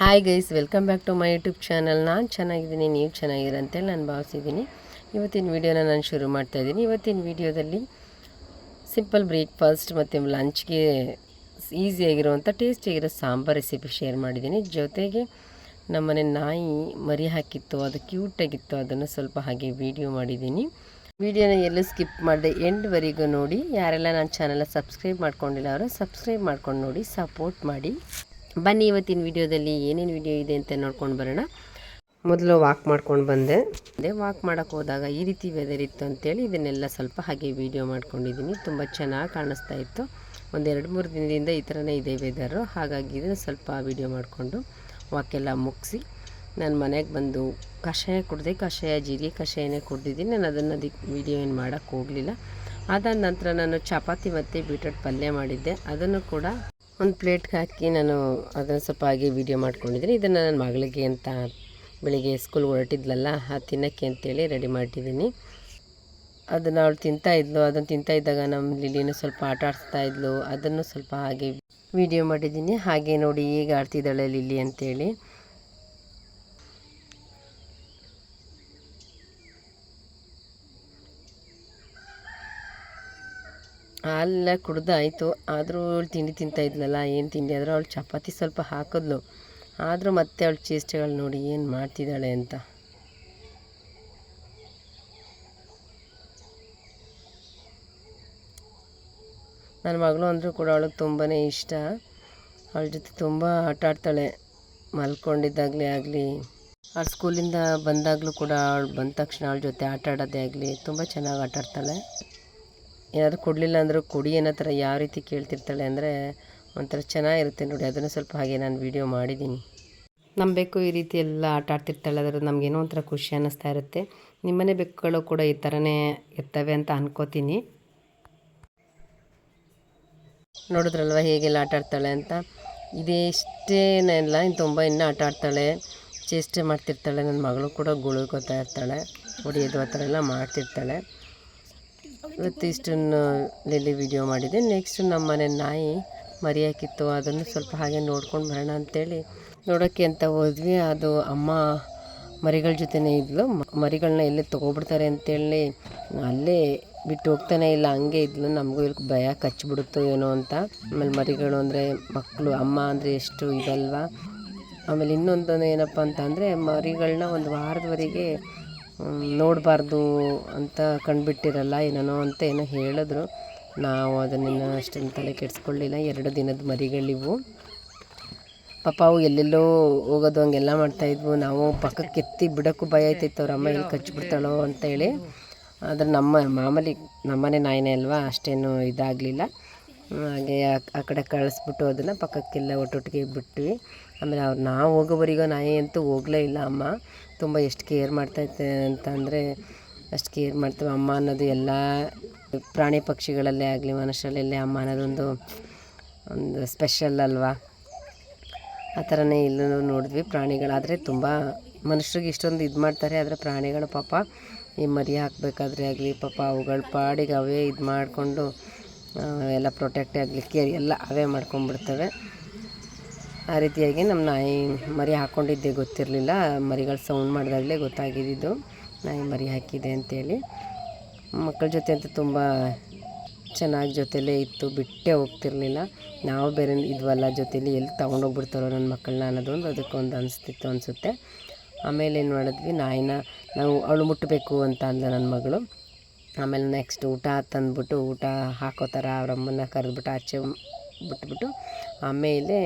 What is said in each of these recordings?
Hi guys, welcome back to my YouTube channel. ನಾನು ಚೆನ್ನಾಗಿದ್ದೀನಿ, ನೀವು ಚೆನ್ನಾಗಿರ ಅಂತೇಳಿ ನಾನು ಭಾವಿಸಿದ್ದೀನಿ. ಇವತ್ತಿನ ವೀಡಿಯೋನ ನಾನು ಶುರು ಮಾಡ್ತಾಯಿದ್ದೀನಿ. ಇವತ್ತಿನ ವೀಡಿಯೋದಲ್ಲಿ ಸಿಂಪಲ್ ಬ್ರೇಕ್ಫಾಸ್ಟ್ ಮತ್ತು ಲಂಚ್ಗೆ ಈಸಿಯಾಗಿರುವಂಥ ಟೇಸ್ಟಿಯಾಗಿರೋ ಸಾಂಬಾರು ರೆಸಿಪಿ ಶೇರ್ ಮಾಡಿದ್ದೀನಿ. ಜೊತೆಗೆ ನಮ್ಮನೆ ನಾಯಿ ಮರಿ ಹಾಕಿತ್ತು, ಅದು ಕ್ಯೂಟಾಗಿತ್ತು, ಅದನ್ನು ಸ್ವಲ್ಪ ಹಾಗೆ ವೀಡಿಯೋ ಮಾಡಿದ್ದೀನಿ. ವೀಡಿಯೋನ ಎಲ್ಲೂ ಸ್ಕಿಪ್ ಮಾಡಿದೆ, ಎಂಡ್ವರೆಗೂ ನೋಡಿ. ಯಾರೆಲ್ಲ ನನ್ನ ಚಾನಲ್ನ ಸಬ್ಸ್ಕ್ರೈಬ್ ಮಾಡ್ಕೊಂಡಿಲ್ಲ ಅವರು ಸಬ್ಸ್ಕ್ರೈಬ್ ಮಾಡ್ಕೊಂಡು ನೋಡಿ, ಸಪೋರ್ಟ್ ಮಾಡಿ. ಬನ್ನಿ ಇವತ್ತಿನ ವೀಡಿಯೋದಲ್ಲಿ ಏನೇನು ವೀಡಿಯೋ ಇದೆ ಅಂತ ನೋಡ್ಕೊಂಡು ಬರೋಣ. ಮೊದಲು ವಾಕ್ ಮಾಡ್ಕೊಂಡು ಬಂದೆ. ವಾಕ್ ಮಾಡೋಕ್ಕೆ ಹೋದಾಗ ಈ ರೀತಿ ವೆದರ್ ಇತ್ತು ಅಂತೇಳಿ ಇದನ್ನೆಲ್ಲ ಸ್ವಲ್ಪ ಹಾಗೆ ವೀಡಿಯೋ ಮಾಡ್ಕೊಂಡಿದ್ದೀನಿ. ತುಂಬ ಚೆನ್ನಾಗಿ ಕಾಣಿಸ್ತಾ ಇತ್ತು. ಒಂದು 2-3 ದಿನದಿಂದ ಈ ಥರನೇ ಇದೆ ವೆದರು. ಹಾಗಾಗಿ ಇದನ್ನು ಸ್ವಲ್ಪ ವೀಡಿಯೋ ಮಾಡಿಕೊಂಡು ವಾಕೆಲ್ಲ ಮುಗಿಸಿ ನಾನು ಮನೆಗೆ ಬಂದು ಕಷಾಯ ಕುಡಿದೆ. ಕಷಾಯ ಜೀರಿಗೆ ಕಷಾಯನೇ ಕುಡಿದಿದ್ದೀನಿ. ನಾನು ಅದನ್ನು ವೀಡಿಯೋ ಏನು ಮಾಡೋಕ್ಕೆ ಹೋಗಲಿಲ್ಲ. ಅದಾದ ನಂತರ ನಾನು ಚಪಾತಿ ಮತ್ತು ಬೀಟ್ರೋಟ್ ಪಲ್ಯ ಮಾಡಿದ್ದೆ. ಅದನ್ನು ಕೂಡ ಒಂದು ಪ್ಲೇಟ್ಗೆ ಹಾಕಿ ನಾನು ಅದನ್ನು ಸ್ವಲ್ಪ ಹಾಗೆ ವೀಡಿಯೋ ಮಾಡ್ಕೊಂಡಿದ್ದೀನಿ. ಇದನ್ನು ನನ್ನ ಮಗಳಿಗೆ ಅಂತ ಬೆಳಿಗ್ಗೆ ಸ್ಕೂಲ್ಗೆ ಹೊರಟಿದ್ಲಲ್ಲ, ಅದು ತಿನ್ನೋಕ್ಕೆ ಅಂತೇಳಿ ರೆಡಿ ಮಾಡಿದ್ದೀನಿ. ಅದನ್ನು ಅವಳು ತಿಂತಾಯಿದ್ಲು. ಅದನ್ನು ತಿಂತಾಯಿದ್ದಾಗ ನಮ್ಮ ಲಿಲಿನೂ ಸ್ವಲ್ಪ ಆಟ ಆಡಿಸ್ತಾಯಿದ್ಲು. ಅದನ್ನು ಸ್ವಲ್ಪ ಹಾಗೆ ವೀಡಿಯೋ ಮಾಡಿದ್ದೀನಿ. ಹಾಗೆ ನೋಡಿ ಈಗ ಆಡ್ತಿದ್ದಾಳೆ ಲಿಲಿ ಅಂತೇಳಿ. ಹಾಲೆಲ್ಲ ಕುಡ್ದಾಯಿತು. ಆದರೂ ಅವಳು ತಿಂಡಿ ತಿಂತಾಯಿದ್ಲಲ್ಲ, ಏನು ತಿಂಡಿ ಆದರೂ ಅವಳು ಚಪಾತಿ ಸ್ವಲ್ಪ ಹಾಕಿದ್ಲು. ಆದರೂ ಮತ್ತೆ ಅವಳು ಚೇಷ್ಟೆಗಳು ನೋಡಿ ಏನು ಮಾಡ್ತಿದ್ದಾಳೆ ಅಂತ. ನನ್ನ ಮಗಳು ಅಂದರೂ ಕೂಡ ಅವಳಿಗೆ ತುಂಬಾ ಇಷ್ಟ. ಅವಳ ಜೊತೆ ತುಂಬ ಆಟ ಆಡ್ತಾಳೆ. ಮಲ್ಕೊಂಡಿದ್ದಾಗಲೇ ಆಗಲಿ, ಅವಳು ಸ್ಕೂಲಿಂದ ಬಂದಾಗಲೂ ಕೂಡ ಅವಳು ಬಂದ ತಕ್ಷಣ ಅವಳ ಜೊತೆ ಆಟ ಆಡೋದೇ ಆಗಲಿ ತುಂಬ ಚೆನ್ನಾಗಿ ಆಟ ಆಡ್ತಾಳೆ. ಏನಾದರೂ ಕೊಡಲಿಲ್ಲ ಅಂದರೂ ಕೊಡಿ ಅನ್ನೋ ಥರ ಯಾವ ರೀತಿ ಕೇಳ್ತಿರ್ತಾಳೆ ಅಂದರೆ ಒಂಥರ ಚೆನ್ನಾಗಿರುತ್ತೆ ನೋಡಿ. ಅದನ್ನು ಸ್ವಲ್ಪ ಹಾಗೆ ನಾನು ವೀಡಿಯೋ ಮಾಡಿದ್ದೀನಿ. ಬೇಕು ಈ ರೀತಿ ಎಲ್ಲ ಆಟ ಆಡ್ತಿರ್ತಾಳೆ. ಅದರ ನಮಗೇನೋ ಒಂಥರ ಖುಷಿ ಅನ್ನಿಸ್ತಾ ಇರುತ್ತೆ. ನಿಮ್ಮನೆ ಬೆಕ್ಕುಗಳು ಕೂಡ ಈ ಥರನೇ ಇರ್ತವೆ ಅಂತ ಅನ್ಕೋತೀನಿ. ನೋಡಿದ್ರಲ್ವ ಹೇಗೆಲ್ಲ ಆಟ ಆಡ್ತಾಳೆ ಅಂತ. ಇದೇಷ್ಟೇನೆಲ್ಲ ಇನ್ನೂ ಆಟ ಆಡ್ತಾಳೆ, ಚೇಷ್ಟೆ ಮಾಡ್ತಿರ್ತಾಳೆ. ನನ್ನ ಮಗಳು ಕೂಡ ಗುಳುಕೋತಾ ಇರ್ತಾಳೆ, ಹೊಡಿಯೋದು ಆ ಥರ ಎಲ್ಲ ಮಾಡ್ತಿರ್ತಾಳೆ. ಇವತ್ತು ಇಷ್ಟನ್ನು ಲಿಲ್ಲಿ ವೀಡಿಯೋ ಮಾಡಿದೆ. ನೆಕ್ಸ್ಟ್ ನಮ್ಮ ಮನೆ ನಾಯಿ ಮರಿ ಹಾಕಿತ್ತು, ಅದನ್ನು ಸ್ವಲ್ಪ ಹಾಗೆ ನೋಡ್ಕೊಂಡು ಬರೋಣ ಅಂತೇಳಿ ನೋಡೋಕ್ಕೆ ಅಂತ ಹೋದ್ವಿ. ಅದು ಅಮ್ಮ ಮರಿಗಳ ಜೊತೆನೇ ಇದ್ಲು. ಮರಿಗಳನ್ನ ಎಲ್ಲೇ ತೊಗೊಬಿಡ್ತಾರೆ ಅಂತೇಳಿ ಅಲ್ಲೇ ಬಿಟ್ಟು ಹೋಗ್ತಾನೆ ಇಲ್ಲ, ಹಂಗೆ ಇದ್ಲು. ನಮಗೂ ಇಲ್ಲಿ ಭಯ ಕಚ್ಚಿಬಿಡುತ್ತೋ ಏನೋ ಅಂತ. ಆಮೇಲೆ ಮರಿಗಳು ಅಂದರೆ ಮಕ್ಕಳು, ಅಮ್ಮ ಅಂದರೆ ಎಷ್ಟು ಇದಲ್ವಾ. ಆಮೇಲೆ ಇನ್ನೊಂದು ಏನಪ್ಪ ಅಂತ ಅಂದರೆ ಮರಿಗಳನ್ನ ಒಂದು ವಾರದವರೆಗೆ ನೋಡಬಾರ್ದು ಅಂತ ಕಂಡುಬಿಟ್ಟಿರಲ್ಲ ಏನೋ ಅಂತ ಏನೋ ಹೇಳಿದ್ರು. ನಾವು ಅದನ್ನಿನ್ನು ಅಷ್ಟೊಂದು ತಲೆ ಕೆಡಿಸ್ಕೊಳ್ಳಿಲ್ಲ. 2 ದಿನದ ಮರಿಗಳಿವು. ಪಾಪ ಅವು ಎಲ್ಲೆಲ್ಲೋ ಹೋಗೋದು ಹಂಗೆಲ್ಲ ಮಾಡ್ತಾಯಿದ್ವು. ನಾವು ಪಕ್ಕಕ್ಕೆ ಎತ್ತಿ ಬಿಡೋಕ್ಕೂ ಭಯ ಆಯ್ತಿತ್ತು, ಅವ್ರ ಅಮ್ಮ ಎಲ್ಲಿ ಕಚ್ಚಿಬಿಡ್ತಾಳೋ ಅಂತೇಳಿ. ಆದರೆ ಮಾಮೂಲಿ ನಮ್ಮನೆ ನಾಯಿನೇ ಅಲ್ವಾ, ಅಷ್ಟೇನು ಇದಾಗಲಿಲ್ಲ. ಹಾಗೆ ಆ ಕಡೆ ಕಳಿಸ್ಬಿಟ್ಟು ಅದನ್ನು ಪಕ್ಕಕ್ಕೆಲ್ಲ ಒಟ್ಟೊಟ್ಟಿಗೆ ಬಿಟ್ವಿ. ಆಮೇಲೆ ನಾವು ಹೋಗೋವರೆಗೂ ನಾಯಿ ಅಂತೂ ಹೋಗಲೇ ಇಲ್ಲ. ಅಮ್ಮ ತುಂಬ ಎಷ್ಟು ಕೇರ್ ಮಾಡ್ತೈತೆ ಅಂತಂದರೆ ಅಷ್ಟು ಕೇರ್ ಮಾಡ್ತೇವೆ. ಅಮ್ಮ ಅನ್ನೋದು ಎಲ್ಲ ಪ್ರಾಣಿ ಪಕ್ಷಿಗಳಲ್ಲೇ ಆಗಲಿ ಮನುಷ್ಯರಲ್ಲೇ ಅಮ್ಮ ಅನ್ನೋದೊಂದು ಸ್ಪೆಷಲ್ ಅಲ್ವಾ. ಆ ಥರನೇ ಇಲ್ಲೂ ನೋಡಿದ್ವಿ. ಪ್ರಾಣಿಗಳಾದರೆ ತುಂಬ ಮನುಷ್ಯರಿಗೆ ಇಷ್ಟೊಂದು ಇದು ಮಾಡ್ತಾರೆ, ಆದರೆ ಪ್ರಾಣಿಗಳು ಪಾಪ ಈ ಮರಿ ಹಾಕಬೇಕಾದ್ರೆ ಆಗಲಿ ಪಾಪ ಅವುಗಳ ಪಾಡಿಗೆ ಅವೇ ಇದು ಮಾಡಿಕೊಂಡು ಎಲ್ಲ ಪ್ರೊಟೆಕ್ಟ್ ಆಗಲಿ ಕೇರ್ ಎಲ್ಲ ಅವೇ ಮಾಡ್ಕೊಂಡ್ಬಿಡ್ತವೆ. ಆ ರೀತಿಯಾಗಿ ನಮ್ಮ ನಾಯಿ ಮರಿ ಹಾಕ್ಕೊಂಡಿದ್ದೆ ಗೊತ್ತಿರಲಿಲ್ಲ. ಮರಿಗಳು ಸೌಂಡ್ ಮಾಡಿದಾಗಲೇ ಗೊತ್ತಾಗಿದ್ದು ನಾಯಿ ಮರಿ ಹಾಕಿದೆ ಅಂತೇಳಿ. ಮಕ್ಕಳ ಜೊತೆ ಅಂತೂ ತುಂಬ ಚೆನ್ನಾಗಿ ಜೊತೆಲೇ ಇತ್ತು, ಬಿಟ್ಟೇ ಹೋಗ್ತಿರ್ಲಿಲ್ಲ. ನಾವು ಬೇರೆ ಇದ್ವಲ್ಲ ಜೊತೇಲಿ, ಎಲ್ಲಿ ತೊಗೊಂಡೋಗ್ಬಿಡ್ತಾರೋ ನನ್ನ ಮಕ್ಕಳನ್ನ ಅನ್ನೋದೊಂದು ಅದಕ್ಕೊಂದು ಅನಿಸುತ್ತೆ. ಆಮೇಲೆ ಏನು ಮಾಡಿದ್ವಿ, ನಾಯಿನ ನಾವು ಅವಳು ಮುಟ್ಟಬೇಕು ಅಂತ ಅಂದ ನನ್ನ ಮಗಳು. ಆಮೇಲೆ ನೆಕ್ಸ್ಟ್ ಊಟ ತಂದುಬಿಟ್ಟು ಊಟ ಹಾಕೋ ಥರ ಅವರಮ್ಮನ್ನ ಕರೆದ್ಬಿಟ್ಟು ಆಚೆ ಬಿಟ್ಬಿಟ್ಟು ಆಮೇಲೆ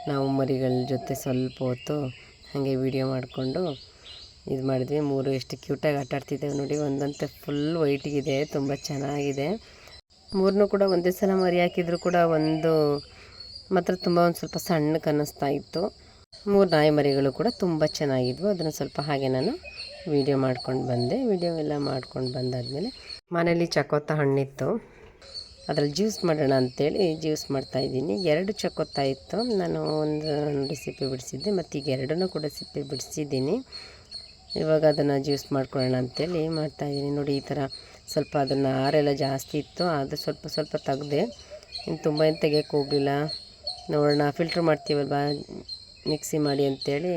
ನಾವು ಮರಿಗಳ ಜೊತೆ ಸ್ವಲ್ಪ ಹೊತ್ತು ಹಾಗೆ ವೀಡಿಯೋ ಮಾಡಿಕೊಂಡು ಇದು ಮಾಡಿದ್ವಿ. 3 ಎಷ್ಟು ಕ್ಯೂಟಾಗಿ ಆಟ ಆಡ್ತಿದ್ದೇವೆ ನೋಡಿ. ಒಂದಂತೂ ಫುಲ್ ವೈಟಿಗಿದೆ, ತುಂಬ ಚೆನ್ನಾಗಿದೆ. 3 ಕೂಡ ಒಂದೇ ಸಲ ಮರಿ ಹಾಕಿದ್ರು ಕೂಡ ಒಂದು ಮಾತ್ರ ತುಂಬ ಒಂದು ಸ್ವಲ್ಪ ಸಣ್ಣಕ್ಕೆ ಅನ್ನಿಸ್ತಾ ಇತ್ತು. 3 ನಾಯಿ ಮರಿಗಳು ಕೂಡ ತುಂಬ ಚೆನ್ನಾಗಿದ್ವು. ಅದನ್ನು ಸ್ವಲ್ಪ ಹಾಗೆ ನಾನು ವೀಡಿಯೋ ಮಾಡ್ಕೊಂಡು ಬಂದೆ. ವೀಡಿಯೋ ಎಲ್ಲ ಮಾಡ್ಕೊಂಡು ಬಂದಾದಮೇಲೆ ಮನೇಲಿ ಚಕೋತ ಹಣ್ಣಿತ್ತು, ಅದರಲ್ಲಿ ಜ್ಯೂಸ್ ಮಾಡೋಣ ಅಂಥೇಳಿ ಜ್ಯೂಸ್ ಮಾಡ್ತಾಯಿದ್ದೀನಿ. 2 ಚಕೋತ ಇತ್ತು. ನಾನು ಒಂದು ರೆಸಿಪಿ ಬಿಡಿಸಿದ್ದೆ, ಮತ್ತು ಈಗ 2 ಕೂಡ ರೆಸಿಪಿ ಬಿಡಿಸಿದ್ದೀನಿ. ಇವಾಗ ಅದನ್ನು ಜ್ಯೂಸ್ ಮಾಡ್ಕೊಳ್ಳೋಣ ಅಂಥೇಳಿ ಮಾಡ್ತಾಯಿದ್ದೀನಿ ನೋಡಿ. ಈ ಥರ ಸ್ವಲ್ಪ ಅದನ್ನು ಆರೆಲ್ಲ ಜಾಸ್ತಿ ಇತ್ತು, ಅದು ಸ್ವಲ್ಪ ತೆಗೆದೆ. ಇನ್ನು ತುಂಬ ಏನು ತೆಗಿಯೋಕ್ಕೆ ಹೋಗಲಿಲ್ಲ. ನೋಡೋಣ, ಫಿಲ್ಟ್ರ್ ಮಾಡ್ತೀವಲ್ವ ಮಿಕ್ಸಿ ಮಾಡಿ ಅಂತೇಳಿ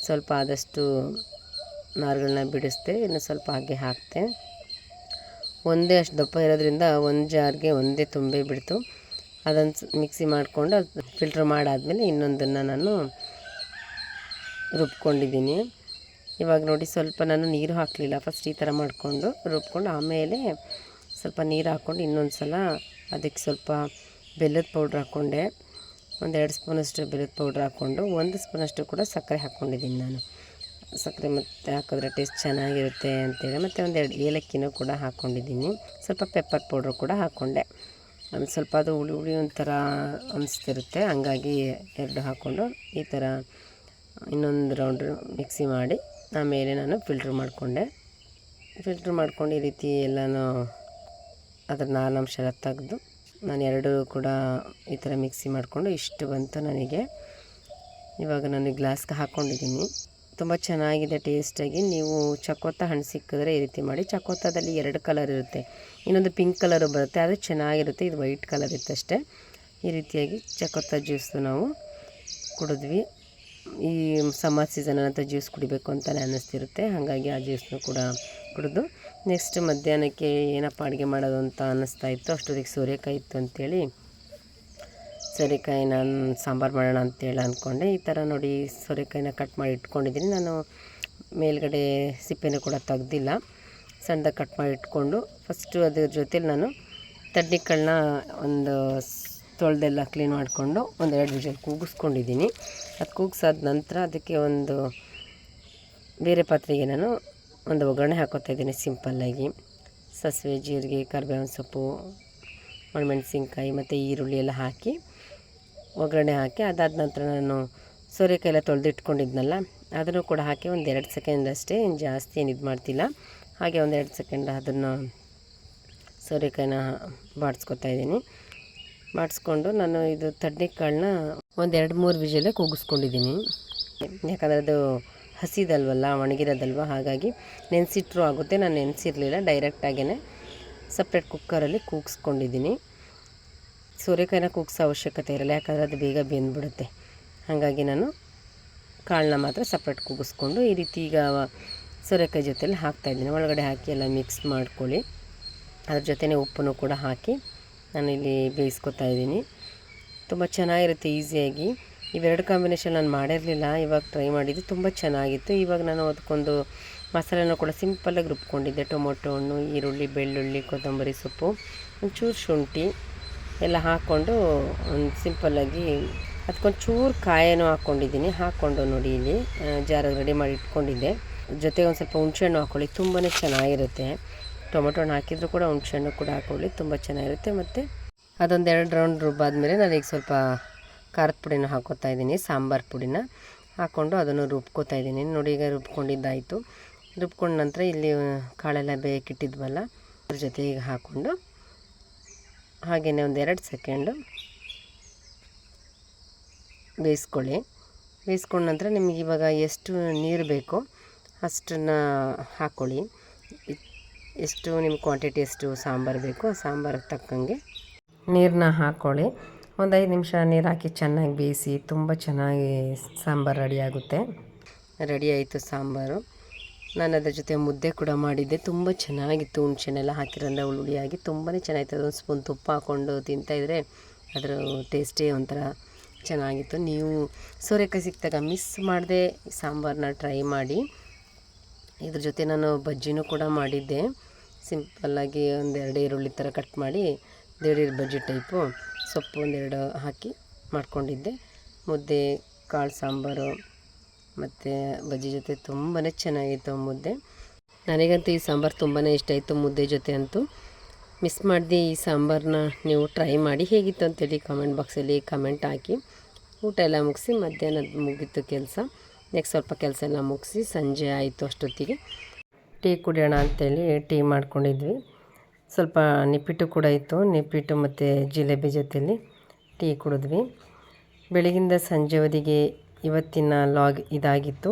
ಸ್ವಲ್ಪ ಆದಷ್ಟು ನಾರುಗಳನ್ನ ಬಿಡಿಸ್ದೆ, ಇನ್ನು ಸ್ವಲ್ಪ ಹಾಗೆ ಹಾಕ್ತೆ. ಒಂದೇ ಅಷ್ಟು ದಪ್ಪ ಇರೋದ್ರಿಂದ ಒಂದು ಜಾರ್ಗೆ ಒಂದೇ ತುಂಬೆ ಬಿಡ್ತು. ಅದನ್ನು ಮಿಕ್ಸಿ ಮಾಡಿಕೊಂಡು ಅದು ಫಿಲ್ಟ್ರ್ ಮಾಡಾದಮೇಲೆ ಇನ್ನೊಂದನ್ನು ನಾನು ರುಬ್ಕೊಂಡಿದ್ದೀನಿ. ಇವಾಗ ನೋಡಿ ಸ್ವಲ್ಪ ನಾನು ನೀರು ಹಾಕಲಿಲ್ಲ, ಫಸ್ಟ್ ಈ ಥರ ಮಾಡಿಕೊಂಡು ರುಬ್ಕೊಂಡು ಆಮೇಲೆ ಸ್ವಲ್ಪ ನೀರು ಹಾಕ್ಕೊಂಡು ಇನ್ನೊಂದು ಸಲ ಅದಕ್ಕೆ ಸ್ವಲ್ಪ ಬೆಲ್ಲದ ಪೌಡ್ರ್ ಹಾಕ್ಕೊಂಡೆ. ಒಂದು 2 ಸ್ಪೂನಷ್ಟು ಬೆಲ್ಲದ ಪೌಡ್ರ್ ಹಾಕ್ಕೊಂಡು 1 ಸ್ಪೂನಷ್ಟು ಕೂಡ ಸಕ್ಕರೆ ಹಾಕ್ಕೊಂಡಿದ್ದೀನಿ ನಾನು. ಸಕ್ಕರೆ ಮತ್ತು ಹಾಕಿದ್ರೆ ಟೇಸ್ಟ್ ಚೆನ್ನಾಗಿರುತ್ತೆ ಅಂತೇಳಿ, ಮತ್ತು ಒಂದು 2 ಏಲಕ್ಕಿನೂ ಕೂಡ ಹಾಕ್ಕೊಂಡಿದ್ದೀನಿ. ಸ್ವಲ್ಪ ಪೆಪ್ಪರ್ ಪೌಡ್ರು ಕೂಡ ಹಾಕ್ಕೊಂಡೆ. ಅದು ಸ್ವಲ್ಪ ಅದು ಹುಳಿ ಹುಳಿ ಒಂಥರ ಅನಿಸ್ತಿರುತ್ತೆ, ಹಂಗಾಗಿ 2 ಹಾಕ್ಕೊಂಡು ಈ ಥರ ಇನ್ನೊಂದು ರೌಂಡ್ ಮಿಕ್ಸಿ ಮಾಡಿ ಆಮೇಲೆ ನಾನು ಫಿಲ್ಟ್ರ್ ಮಾಡಿಕೊಂಡೆ. ಫಿಲ್ಟ್ರ್ ಮಾಡ್ಕೊಂಡು ಈ ರೀತಿ ಎಲ್ಲನೂ ಅದರ ನಾರಿನಂಶ ಎಲ್ಲ ತೆಗೆದು ನಾನು 2 ಕೂಡ ಈ ಥರ ಮಿಕ್ಸಿ ಮಾಡಿಕೊಂಡು ಇಷ್ಟು ಬಂತು ನನಗೆ. ಇವಾಗ ನಾನು ಗ್ಲಾಸ್ಗೆ ಹಾಕ್ಕೊಂಡಿದ್ದೀನಿ. ತುಂಬ ಚೆನ್ನಾಗಿದೆ ಟೇಸ್ಟಾಗಿ. ನೀವು ಚಕೋತ ಹಣ್ಣು ಸಿಕ್ಕಿದ್ರೆ ಈ ರೀತಿ ಮಾಡಿ. ಚಕೋತದಲ್ಲಿ 2 ಕಲರ್ ಇರುತ್ತೆ, ಇನ್ನೊಂದು ಪಿಂಕ್ ಕಲರು ಬರುತ್ತೆ, ಅದು ಚೆನ್ನಾಗಿರುತ್ತೆ. ಇದು ವೈಟ್ ಕಲರ್ ಇತ್ತು ಅಷ್ಟೇ. ಈ ರೀತಿಯಾಗಿ ಚಕೋತ ಜ್ಯೂಸು ನಾವು ಕುಡಿದ್ವಿ. ಈ ಸಮ್ಮರ್ ಸೀಸನ್ ಅಂತ ಜ್ಯೂಸ್ ಕುಡಿಬೇಕು ಅಂತಲೇ ಅನ್ನಿಸ್ತಿರುತ್ತೆ, ಹಾಗಾಗಿ ಆ ಜ್ಯೂಸನ್ನು ಕೂಡ ಕುಡಿದು ನೆಕ್ಸ್ಟ್ ಮಧ್ಯಾಹ್ನಕ್ಕೆ ಏನಪ್ಪ ಅಡುಗೆ ಮಾಡೋದು ಅಂತ ಅನ್ನಿಸ್ತಾ ಇತ್ತು. ಅಷ್ಟೊತ್ತಿಗೆ ಸೋರೆಕಾಯಿ ಇತ್ತು ಅಂಥೇಳಿ ಸೋರೆಕಾಯಿ ನಾನು ಸಾಂಬಾರು ಮಾಡೋಣ ಅಂತೇಳಿ ಅಂದ್ಕೊಂಡೆ. ಈ ಥರ ನೋಡಿ ಸೋರೆಕಾಯಿನ ಕಟ್ ಮಾಡಿ ಇಟ್ಕೊಂಡಿದ್ದೀನಿ ನಾನು. ಮೇಲ್ಗಡೆ ಸಿಪ್ಪೆನೂ ಕೂಡ ತೆಗ್ದಿಲ್ಲ, ಸಣ್ಣದಾಗಿ ಕಟ್ ಮಾಡಿ ಇಟ್ಕೊಂಡು ಫಸ್ಟು ಅದ್ರ ಜೊತೇಲಿ ನಾನು ತಡ್ನಿಕಾಳನ್ನ ಒಂದು ತೊಳೆದೆಲ್ಲ ಕ್ಲೀನ್ ಮಾಡಿಕೊಂಡು 1-2 ವಿಷಲ್ ಕೂಗಿಸ್ಕೊಂಡಿದ್ದೀನಿ. ಅದು ಕೂಗಿಸಾದ ನಂತರ ಅದಕ್ಕೆ ಒಂದು ಬೇರೆ ಪಾತ್ರೆಗೆ ನಾನು ಒಂದು ಒಗ್ಗರಣೆ ಹಾಕೋತಾಯಿದ್ದೀನಿ ಸಿಂಪಲ್ಲಾಗಿ. ಸಾಸಿವೆ, ಜೀರಿಗೆ, ಕರಿಬೇವಿನ ಸೊಪ್ಪು, ಒಣಮೆಣಸಿನ್ಕಾಯಿ ಮತ್ತು ಈರುಳ್ಳಿ ಎಲ್ಲ ಹಾಕಿ ಒಗ್ಗರಣೆ ಹಾಕಿ, ಅದಾದ ನಂತರ ನಾನು ಸೋರೆಕಾಯಿ ಎಲ್ಲ ತೊಳೆದಿಟ್ಕೊಂಡಿದ್ನಲ್ಲ ಅದನ್ನು ಕೂಡ ಹಾಕಿ ಒಂದು 2 ಸೆಕೆಂಡ್ ಅಷ್ಟೇ, ಏನು ಜಾಸ್ತಿ ಏನು ಇದು ಮಾಡ್ತಿಲ್ಲ. ಹಾಗೆ ಒಂದು 2 ಸೆಕೆಂಡ್ ಅದನ್ನು ಸೋರೆಕಾಯಿನ ಬಾಡಿಸ್ಕೊತಾಯಿದ್ದೀನಿ. ಬಾಡಿಸ್ಕೊಂಡು ನಾನು ಇದು ತಡ್ನಿಕಾಳನ್ನ ಒಂದು 2-3 ವಿಷಲ್ ಕೂಗಿಸ್ಕೊಂಡಿದ್ದೀನಿ. ಯಾಕಂದರೆ ಅದು ಹಸಿದಲ್ವಲ್ಲ, ಒಣಗಿರೋದಲ್ವ, ಹಾಗಾಗಿ ನೆನೆಸಿಟ್ರೂ ಆಗುತ್ತೆ. ನಾನು ನೆನೆಸಿರಲಿಲ್ಲ, ಡೈರೆಕ್ಟಾಗೇ ಸಪ್ರೇಟ್ ಕುಕ್ಕರಲ್ಲಿ ಕೂಗಿಸ್ಕೊಂಡಿದ್ದೀನಿ. ಸೋರೆಕಾಯಿನ ಕೂಗಿಸೋ ಅವಶ್ಯಕತೆ ಇರಲ್ಲ, ಯಾಕಂದರೆ ಅದು ಬೇಗ ಬೆಂದ್ಬಿಡುತ್ತೆ. ಹಾಗಾಗಿ ನಾನು ಕಾಳನ್ನ ಮಾತ್ರ ಸಪ್ರೇಟ್ ಕೂಗಿಸ್ಕೊಂಡು ಈ ರೀತಿ ಈಗ ಸೋರೆಕಾಯಿ ಜೊತೆಲಿ ಹಾಕ್ತಾಯಿದ್ದೀನಿ. ಒಳಗಡೆ ಹಾಕಿ ಎಲ್ಲ ಮಿಕ್ಸ್ ಮಾಡ್ಕೊಳ್ಳಿ. ಅದ್ರ ಜೊತೆನೇ ಉಪ್ಪನ್ನು ಕೂಡ ಹಾಕಿ ನಾನಿಲ್ಲಿ ಬೇಯಿಸ್ಕೊತಾ ಇದ್ದೀನಿ. ತುಂಬ ಚೆನ್ನಾಗಿರುತ್ತೆ ಈಸಿಯಾಗಿ. ಇವೆರಡು ಕಾಂಬಿನೇಷನ್ ನಾನು ಮಾಡಿರಲಿಲ್ಲ, ಇವಾಗ ಟ್ರೈ ಮಾಡಿದ್ದು ತುಂಬ ಚೆನ್ನಾಗಿತ್ತು. ಇವಾಗ ನಾನು ಅದಕ್ಕೊಂದು ಮಸಾಲೆನೂ ಕೂಡ ಸಿಂಪಲ್ಲಾಗಿ ರುಬ್ಕೊಂಡಿದ್ದೆ. ಟೊಮೊಟೊ ಹಣ್ಣು, ಈರುಳ್ಳಿ, ಬೆಳ್ಳುಳ್ಳಿ, ಕೊತ್ತಂಬರಿ ಸೊಪ್ಪು, ಒಂಚೂರು ಶುಂಠಿ ಎಲ್ಲ ಹಾಕ್ಕೊಂಡು ಒಂದು ಸಿಂಪಲ್ಲಾಗಿ ಅದಕ್ಕೊಂಚೂರು ಕಾಯನ್ನು ಹಾಕ್ಕೊಂಡಿದ್ದೀನಿ. ಹಾಕ್ಕೊಂಡು ನೋಡಿ ಇಲ್ಲಿ ಜಾರಾಗಿ ರೆಡಿ ಮಾಡಿ ಇಟ್ಕೊಂಡಿದ್ದೆ. ಜೊತೆಗೆ ಒಂದು ಸ್ವಲ್ಪ ಹುಣಸೆಹಣ್ಣು ಹಾಕ್ಕೊಳ್ಳಿ, ತುಂಬಾ ಚೆನ್ನಾಗಿರುತ್ತೆ. ಟೊಮೊಟೊ ಹಣ್ಣು ಹಾಕಿದರೂ ಕೂಡ ಹುಣಸೆಹಣ್ಣು ಕೂಡ ಹಾಕ್ಕೊಳ್ಳಿ, ತುಂಬ ಚೆನ್ನಾಗಿರುತ್ತೆ. ಮತ್ತು ಅದೊಂದು 2 ರೌಂಡ್ ರುಬ್ಬಾದ್ಮೇಲೆ ನಾನೀಗ ಸ್ವಲ್ಪ ಖಾರದ ಪುಡಿನ ಹಾಕ್ಕೋತಾ ಇದ್ದೀನಿ, ಸಾಂಬಾರು ಪುಡಿನ ಹಾಕ್ಕೊಂಡು ಅದನ್ನು ರುಬ್ಕೋತಾ ಇದ್ದೀನಿ. ನೋಡಿ ಈಗ ರುಬ್ಕೊಂಡಿದ್ದಾಯಿತು. ರುಬ್ಕೊಂಡ ನಂತರ ಇಲ್ಲಿ ಕಾಳೆಲ್ಲ ಬೇಯಕ್ಕಿಟ್ಟಿದ್ವಲ್ಲ ಅದ್ರ ಜೊತೆ ಈಗ ಹಾಕ್ಕೊಂಡು ಹಾಗೆಯೇ ಒಂದು 2 ಸೆಕೆಂಡು ಬೇಯಿಸ್ಕೊಳ್ಳಿ. ಬೇಯಿಸ್ಕೊಂಡ ನಂತರ ನಿಮಗೆ ಇವಾಗ ಎಷ್ಟು ನೀರು ಬೇಕೋ ಅಷ್ಟನ್ನು ಹಾಕ್ಕೊಳ್ಳಿ. ಎಷ್ಟು ನಿಮ್ಮ ಕ್ವಾಂಟಿಟಿ ಎಷ್ಟು ಸಾಂಬಾರು ಬೇಕೋ ಆ ಸಾಂಬಾರಿಗೆ ತಕ್ಕಂಗೆ ನೀರನ್ನ ಹಾಕ್ಕೊಳ್ಳಿ. ಒಂದು 5 ನಿಮಿಷ ನೀರು ಹಾಕಿ ಚೆನ್ನಾಗಿ ಬೇಯಿಸಿ, ತುಂಬ ಚೆನ್ನಾಗಿ ಸಾಂಬಾರು ರೆಡಿಯಾಗುತ್ತೆ. ರೆಡಿ ಆಯಿತು ಸಾಂಬಾರು. ನಾನು ಅದ್ರ ಜೊತೆ ಮುದ್ದೆ ಕೂಡ ಮಾಡಿದ್ದೆ, ತುಂಬ ಚೆನ್ನಾಗಿತ್ತು. ಹುಣ್ಸೆಹಣ್ಣೆಲ್ಲ ಹಾಕಿರೋದ್ರಿಂದ ಹುಳಿಯಾಗಿ ತುಂಬಾ ಚೆನ್ನಾಗಿತ್ತು. ಅದೊಂದು ಸ್ಪೂನ್ ತುಪ್ಪ ಹಾಕ್ಕೊಂಡು ತಿಂತಾಯಿದ್ರೆ ಅದರ ಟೇಸ್ಟೇ ಒಂಥರ ಚೆನ್ನಾಗಿತ್ತು. ನೀವು ಸೋರೆಕಾಯಿ ಸಿಕ್ಕಿದಾಗ ಮಿಸ್ ಮಾಡದೆ ಸಾಂಬಾರನ್ನ ಟ್ರೈ ಮಾಡಿ. ಇದ್ರ ಜೊತೆ ನಾನು ಬಜ್ಜಿನೂ ಕೂಡ ಮಾಡಿದ್ದೆ. ಸಿಂಪಲ್ಲಾಗಿ ಒಂದು 2 ಈರುಳ್ಳಿ ಥರ ಕಟ್ ಮಾಡಿ ದಿಢೀರ್ ಬಜ್ಜಿ ಟೈಪು ಸೊಪ್ಪು 1-2 ಹಾಕಿ ಮಾಡ್ಕೊಂಡಿದ್ದೆ. ಮುದ್ದೆ, ಕಾಳು ಸಾಂಬಾರು ಮತ್ತು ಬಜ್ಜಿ ಜೊತೆ ತುಂಬಾ ಚೆನ್ನಾಗಿತ್ತು ಮುದ್ದೆ. ನನಗಂತೂ ಈ ಸಾಂಬಾರು ತುಂಬಾ ಇಷ್ಟ ಆಯಿತು ಮುದ್ದೆ ಜೊತೆ ಅಂತೂ. ಮಿಸ್ ಮಾಡಿದೆ ಈ ಸಾಂಬಾರನ್ನ ನೀವು ಟ್ರೈ ಮಾಡಿ. ಹೇಗಿತ್ತು ಅಂತೇಳಿ ಕಮೆಂಟ್ ಬಾಕ್ಸಲ್ಲಿ ಕಮೆಂಟ್ ಹಾಕಿ. ಊಟ ಎಲ್ಲ ಮುಗಿಸಿ ಮಧ್ಯಾಹ್ನದ ಮುಗೀತು ಕೆಲಸ. ನೆಕ್ಸ್ಟ್ ಸ್ವಲ್ಪ ಕೆಲಸ ಎಲ್ಲ ಮುಗಿಸಿ ಸಂಜೆ ಆಯಿತು. ಅಷ್ಟೊತ್ತಿಗೆ ಟೀ ಕುಡಿಯೋಣ ಅಂತೇಳಿ ಟೀ ಮಾಡ್ಕೊಂಡಿದ್ವಿ. ಸ್ವಲ್ಪ ನಿಪ್ಪಿಟ್ಟು ಕೂಡ ಇತ್ತು, ನಿಪ್ಪಿಟ್ಟು ಮತ್ತು ಜಿಲೇಬಿ ಜೊತೆಯಲ್ಲಿ ಟೀ ಕುಡಿದ್ವಿ. ಬೆಳಗಿಂದ ಸಂಜೆವರೆಗೆ ಇವತ್ತಿನ ಲಾಗ್ ಇದಾಗಿತ್ತು.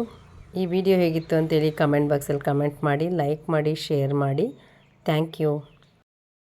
ಈ ವಿಡಿಯೋ ಹೇಗಿತ್ತು ಅಂತೇಳಿ ಕಮೆಂಟ್ ಬಾಕ್ಸಲ್ಲಿ ಕಮೆಂಟ್ ಮಾಡಿ, ಲೈಕ್ ಮಾಡಿ, ಶೇರ್ ಮಾಡಿ. Thank you.